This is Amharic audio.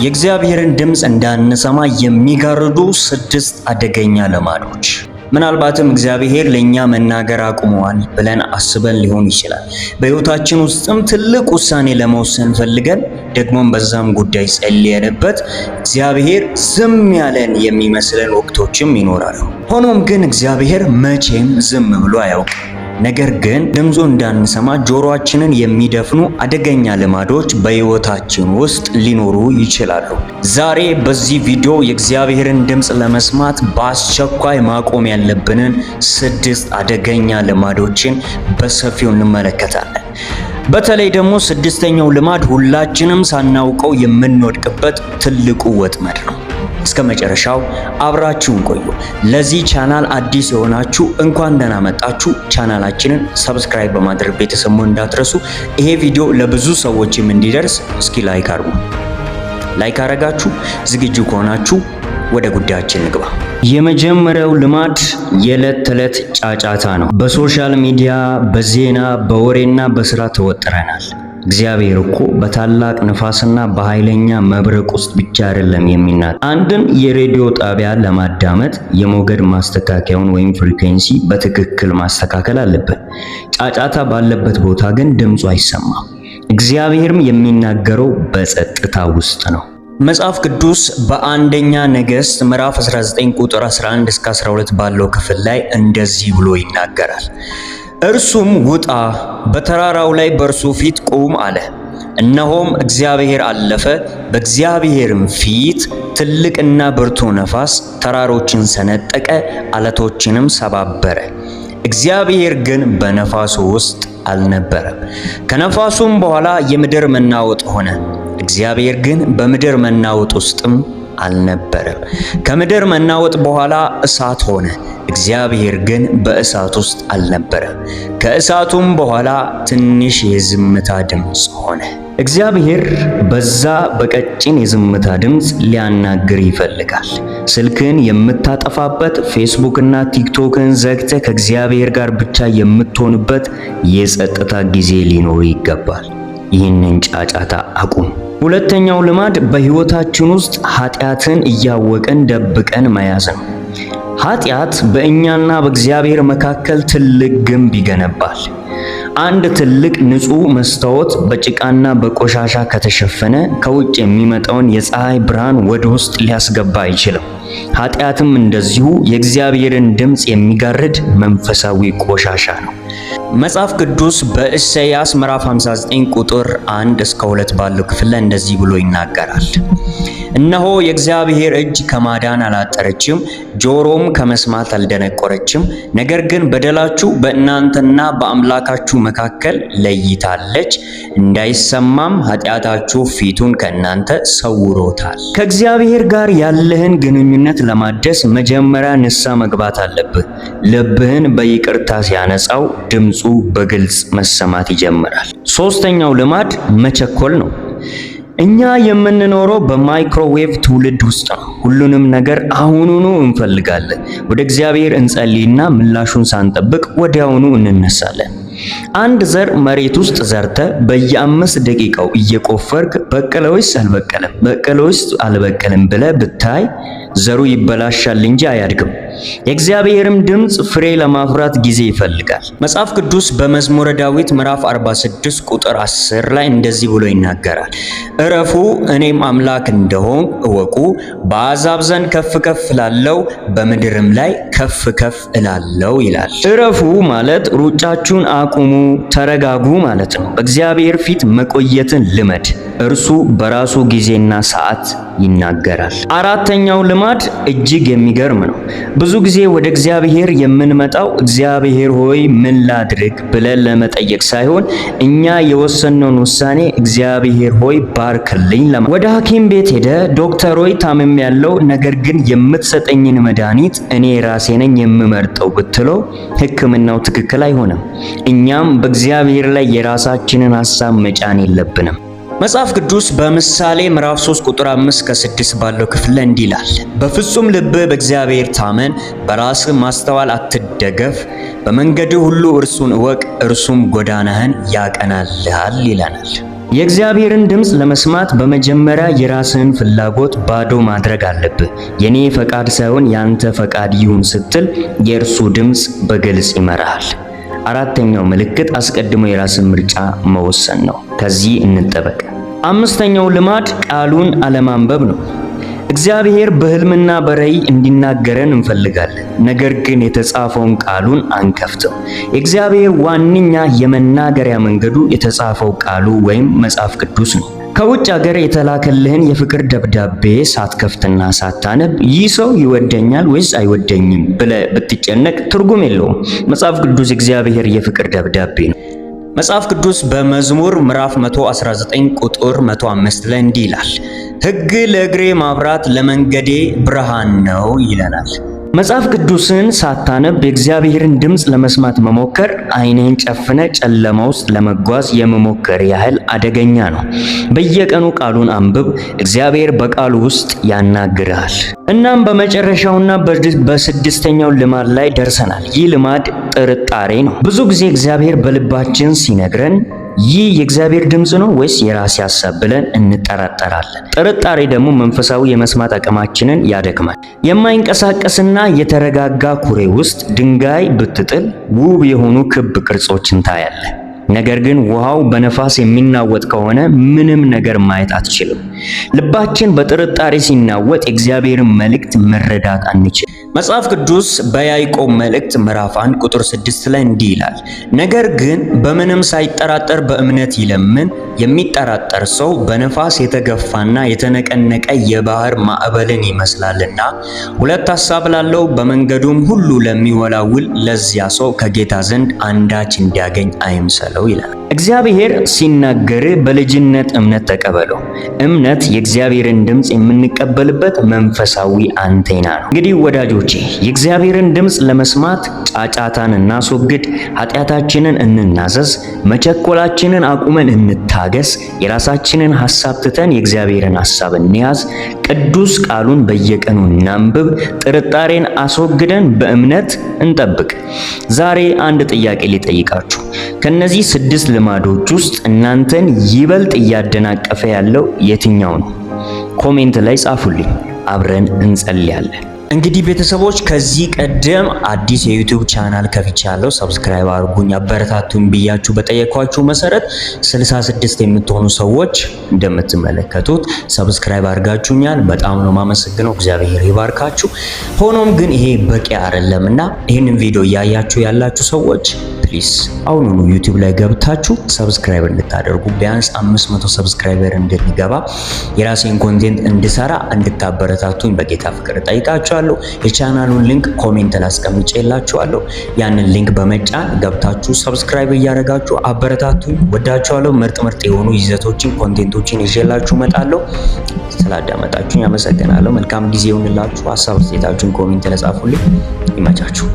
የእግዚአብሔርን ድምፅ እንዳንሰማ የሚጋርዱ 6 አደገኛ ልማዶች። ምናልባትም እግዚአብሔር ለኛ መናገር አቁመዋል ብለን አስበን ሊሆን ይችላል። በሕይወታችን ውስጥም ትልቅ ውሳኔ ለመወሰን ፈልገን ደግሞም በዛም ጉዳይ ጸልየንበት እግዚአብሔር ዝም ያለን የሚመስለን ወቅቶችም ይኖራሉ። ሆኖም ግን እግዚአብሔር መቼም ዝም ብሎ አያውቅም። ነገር ግን ድምፁ እንዳንሰማ ጆሮአችንን የሚደፍኑ አደገኛ ልማዶች በሕይወታችን ውስጥ ሊኖሩ ይችላሉ። ዛሬ በዚህ ቪዲዮ የእግዚአብሔርን ድምፅ ለመስማት በአስቸኳይ ማቆም ያለብንን 6 አደገኛ ልማዶችን በሰፊው እንመለከታለን። በተለይ ደግሞ 6ኛው ልማድ ሁላችንም ሳናውቀው የምንወድቅበት ትልቁ ወጥመድ ነው። እስከ መጨረሻው አብራችሁን ቆዩ። ለዚህ ቻናል አዲስ የሆናችሁ እንኳን ደህና መጣችሁ። ቻናላችንን ሰብስክራይብ በማድረግ ቤተሰብ መሆን እንዳትረሱ። ይሄ ቪዲዮ ለብዙ ሰዎችም እንዲደርስ እስኪ ላይክ አድርጉ። ላይክ አረጋችሁ ዝግጁ ከሆናችሁ ወደ ጉዳያችን እንግባ። የመጀመሪያው ልማድ የዕለት ተዕለት ጫጫታ ነው። በሶሻል ሚዲያ፣ በዜና፣ በወሬና በስራ ተወጥረናል። እግዚአብሔር እኮ በታላቅ ንፋስና በኃይለኛ መብረቅ ውስጥ ብቻ አይደለም የሚናገር። አንድን የሬዲዮ ጣቢያ ለማዳመጥ የሞገድ ማስተካከያውን ወይም ፍሪኩዌንሲ በትክክል ማስተካከል አለብን። ጫጫታ ባለበት ቦታ ግን ድምፁ አይሰማም። እግዚአብሔርም የሚናገረው በጸጥታ ውስጥ ነው። መጽሐፍ ቅዱስ በአንደኛ ነገሥት ምዕራፍ 19 ቁጥር 11 እስከ 12 ባለው ክፍል ላይ እንደዚህ ብሎ ይናገራል። እርሱም ውጣ፣ በተራራው ላይ በእርሱ ፊት ቁም አለ። እነሆም እግዚአብሔር አለፈ፣ በእግዚአብሔርም ፊት ትልቅና ብርቱ ነፋስ ተራሮችን ሰነጠቀ፣ አለቶችንም ሰባበረ። እግዚአብሔር ግን በነፋሱ ውስጥ አልነበረም። ከነፋሱም በኋላ የምድር መናወጥ ሆነ። እግዚአብሔር ግን በምድር መናወጥ ውስጥም አልነበረም። ከምድር መናወጥ በኋላ እሳት ሆነ። እግዚአብሔር ግን በእሳት ውስጥ አልነበረም። ከእሳቱም በኋላ ትንሽ የዝምታ ድምፅ ሆነ። እግዚአብሔር በዛ በቀጭን የዝምታ ድምፅ ሊያናግር ይፈልጋል። ስልክን የምታጠፋበት፣ ፌስቡክና ቲክቶክን ዘግተህ ከእግዚአብሔር ጋር ብቻ የምትሆንበት የጸጥታ ጊዜ ሊኖር ይገባል። ይህንን ጫጫታ አቁም። ሁለተኛው ልማድ በሕይወታችን ውስጥ ኃጢአትን እያወቅን ደብቀን መያዝ ነው። ኃጢአት በእኛና በእግዚአብሔር መካከል ትልቅ ግንብ ይገነባል። አንድ ትልቅ ንጹህ መስታወት በጭቃና በቆሻሻ ከተሸፈነ ከውጭ የሚመጣውን የፀሐይ ብርሃን ወደ ውስጥ ሊያስገባ አይችልም። ኃጢአትም እንደዚሁ የእግዚአብሔርን ድምፅ የሚጋርድ መንፈሳዊ ቆሻሻ ነው። መጽሐፍ ቅዱስ በኢሳይያስ ምዕራፍ 59 ቁጥር 1 እስከ 2 ባለው ክፍል ላይ እንደዚህ ብሎ ይናገራል። እነሆ የእግዚአብሔር እጅ ከማዳን አላጠረችም፣ ጆሮም ከመስማት አልደነቆረችም። ነገር ግን በደላችሁ በእናንተና በአምላካችሁ መካከል ለይታለች፣ እንዳይሰማም ኃጢአታችሁ ፊቱን ከእናንተ ሰውሮታል። ከእግዚአብሔር ጋር ያለህን ግንኙነት ለማደስ መጀመሪያ ንስሐ መግባት አለብህ። ልብህን በይቅርታ ሲያነጻው ድምፁ በግልጽ መሰማት ይጀምራል። ሶስተኛው ልማድ መቸኮል ነው። እኛ የምንኖረው በማይክሮዌቭ ትውልድ ውስጥ ነው። ሁሉንም ነገር አሁኑኑ እንፈልጋለን። ወደ እግዚአብሔር እንጸልይና ምላሹን ሳንጠብቅ ወዲያውኑ እንነሳለን። አንድ ዘር መሬት ውስጥ ዘርተ በየ5 ደቂቃው እየቆፈርክ በቀለ ወይስ አልበቀለም፣ በቀለ ወይስ አልበቀለም ብለህ ብታይ ዘሩ ይበላሻል እንጂ አያድግም። የእግዚአብሔርም ድምፅ ፍሬ ለማፍራት ጊዜ ይፈልጋል። መጽሐፍ ቅዱስ በመዝሙረ ዳዊት ምዕራፍ 46 ቁጥር 10 ላይ እንደዚህ ብሎ ይናገራል። እረፉ፣ እኔም አምላክ እንደሆን እወቁ። በአሕዛብ ዘንድ ከፍ ከፍ እላለሁ፣ በምድርም ላይ ከፍ ከፍ እላለሁ ይላል። እረፉ ማለት ሩጫችሁን አቁሙ፣ ተረጋጉ ማለት ነው። በእግዚአብሔር ፊት መቆየትን ልመድ። እርሱ በራሱ ጊዜና ሰዓት ይናገራል። አራተኛው ልማድ እጅግ የሚገርም ነው። ብዙ ጊዜ ወደ እግዚአብሔር የምንመጣው እግዚአብሔር ሆይ ምን ላድርግ ብለን ለመጠየቅ ሳይሆን እኛ የወሰነውን ውሳኔ እግዚአብሔር ሆይ ባርክልኝ ወደ ሐኪም ቤት ሄደ ዶክተር ሆይ ታምም ያለው ነገር ግን የምትሰጠኝን መድኃኒት እኔ ራሴ ነኝ የምመርጠው ብትለው ሕክምናው ትክክል አይሆንም። እኛም በእግዚአብሔር ላይ የራሳችንን ሐሳብ መጫን የለብንም። መጽሐፍ ቅዱስ በምሳሌ ምዕራፍ 3 ቁጥር 5 እስከ 6 ባለው ክፍል ላይ እንዲህ ይላል። በፍጹም ልብህ በእግዚአብሔር ታመን፣ በራስህ ማስተዋል አትደገፍ፣ በመንገድህ ሁሉ እርሱን እወቅ፣ እርሱም ጎዳናህን ያቀናልሃል ይለናል። የእግዚአብሔርን ድምፅ ለመስማት በመጀመሪያ የራስህን ፍላጎት ባዶ ማድረግ አለብህ። የኔ ፈቃድ ሳይሆን ያንተ ፈቃድ ይሁን ስትል የእርሱ ድምፅ በግልጽ ይመራሃል። አራተኛው ምልክት አስቀድሞ የራስን ምርጫ መወሰን ነው። ከዚህ እንጠበቅ። አምስተኛው ልማድ ቃሉን አለማንበብ ነው። እግዚአብሔር በሕልምና በራእይ እንዲናገረን እንፈልጋለን። ነገር ግን የተጻፈውን ቃሉን አንከፍትም። የእግዚአብሔር ዋነኛ የመናገሪያ መንገዱ የተጻፈው ቃሉ ወይም መጽሐፍ ቅዱስ ነው። ከውጭ ሀገር የተላከልህን የፍቅር ደብዳቤ ሳትከፍትና ሳታነብ ይህ ሰው ይወደኛል ወይስ አይወደኝም ብለህ ብትጨነቅ ትርጉም የለውም። መጽሐፍ ቅዱስ የእግዚአብሔር የፍቅር ደብዳቤ ነው። መጽሐፍ ቅዱስ በመዝሙር ምዕራፍ 119 ቁጥር 105 ላይ እንዲህ ይላል፣ ሕግ ለእግሬ ማብራት ለመንገዴ ብርሃን ነው ይለናል። መጽሐፍ ቅዱስን ሳታነብ የእግዚአብሔርን ድምፅ ለመስማት መሞከር ዓይንህን ጨፍነ ጨለማ ውስጥ ለመጓዝ የመሞከር ያህል አደገኛ ነው። በየቀኑ ቃሉን አንብብ። እግዚአብሔር በቃሉ ውስጥ ያናግርሃል። እናም በመጨረሻውና በስድስተኛው ልማድ ላይ ደርሰናል። ይህ ልማድ ጥርጣሬ ነው። ብዙ ጊዜ እግዚአብሔር በልባችን ሲነግረን ይህ የእግዚአብሔር ድምፅ ነው ወይስ የራሴ ሐሳብ ብለን እንጠራጠራለን። ጥርጣሬ ደግሞ መንፈሳዊ የመስማት አቅማችንን ያደክማል። የማይንቀሳቀስና የተረጋጋ ኩሬ ውስጥ ድንጋይ ብትጥል ውብ የሆኑ ክብ ቅርጾችን ታያለህ። ነገር ግን ውሃው በነፋስ የሚናወጥ ከሆነ ምንም ነገር ማየት አትችልም። ልባችን በጥርጣሬ ሲናወጥ የእግዚአብሔርን መልእክት መረዳት አንችልም። መጽሐፍ ቅዱስ በያዕቆብ መልእክት ምዕራፍ 1 ቁጥር 6 ላይ እንዲህ ይላል፣ ነገር ግን በምንም ሳይጠራጠር በእምነት ይለምን። የሚጠራጠር ሰው በነፋስ የተገፋና የተነቀነቀ የባህር ማዕበልን ይመስላልና ሁለት ሐሳብ ላለው በመንገዱም ሁሉ ለሚወላውል ለዚያ ሰው ከጌታ ዘንድ አንዳች እንዲያገኝ አይምሰለው ይላል። እግዚአብሔር ሲናገር በልጅነት እምነት ተቀበለው። እምነት የእግዚአብሔርን ድምፅ የምንቀበልበት መንፈሳዊ አንቴና ነው። እንግዲህ ወዳጆቼ የእግዚአብሔርን ድምፅ ለመስማት ጫጫታን እናስወግድ፣ ኃጢአታችንን እንናዘዝ፣ መቸኮላችንን አቁመን እንታገስ፣ የራሳችንን ሐሳብ ትተን የእግዚአብሔርን ሐሳብ እንያዝ፣ ቅዱስ ቃሉን በየቀኑ እናንብብ፣ ጥርጣሬን አስወግደን በእምነት እንጠብቅ። ዛሬ አንድ ጥያቄ ሊጠይቃችሁ፣ ከነዚህ 6 ልማዶች ውስጥ እናንተን ይበልጥ እያደናቀፈ ያለው የትኛው ነው? ኮሜንት ላይ ጻፉልኝ፣ አብረን እንጸልያለን። እንግዲህ ቤተሰቦች ከዚህ ቀደም አዲስ የዩቲዩብ ቻናል ከፍቻለሁ። ሰብስክራይብ አድርጉኝ፣ አበረታቱኝ ብያችሁ በጠየኳችሁ መሰረት 66 የምትሆኑ ሰዎች እንደምትመለከቱት ሰብስክራይብ አድርጋችሁኛል። በጣም ነው ማመሰግነው። እግዚአብሔር ይባርካችሁ። ሆኖም ግን ይሄ በቂ አይደለምና ይህንን ቪዲዮ እያያችሁ ያላችሁ ሰዎች ፕሊስ አሁኑኑ ዩቲዩብ ላይ ገብታችሁ ሰብስክራይብ እንድታደርጉ ቢያንስ 500 ሰብስክራይበር እንድንገባ የራሴን ኮንቴንት እንድሰራ እንድታበረታቱኝ በጌታ ፍቅር ጠይቃችኋለሁ። የቻናሉን ሊንክ ኮሜንት ላይ አስቀምጬላችኋለሁ። ያንን ሊንክ በመጫን ገብታችሁ ሰብስክራይብ እያደረጋችሁ አበረታቱኝ። ወዳችኋለሁ። ምርጥ የሆኑ ይዘቶችን ኮንቴንቶችን ይዤላችሁ እመጣለሁ። ስላዳመጣችሁኝ አመሰግናለሁ። መልካም ጊዜ ይሁንላችሁ። ሀሳብ አስተያየታችሁን ኮሜንት ላይ ጻፉልኝ። ይመቻችሁ።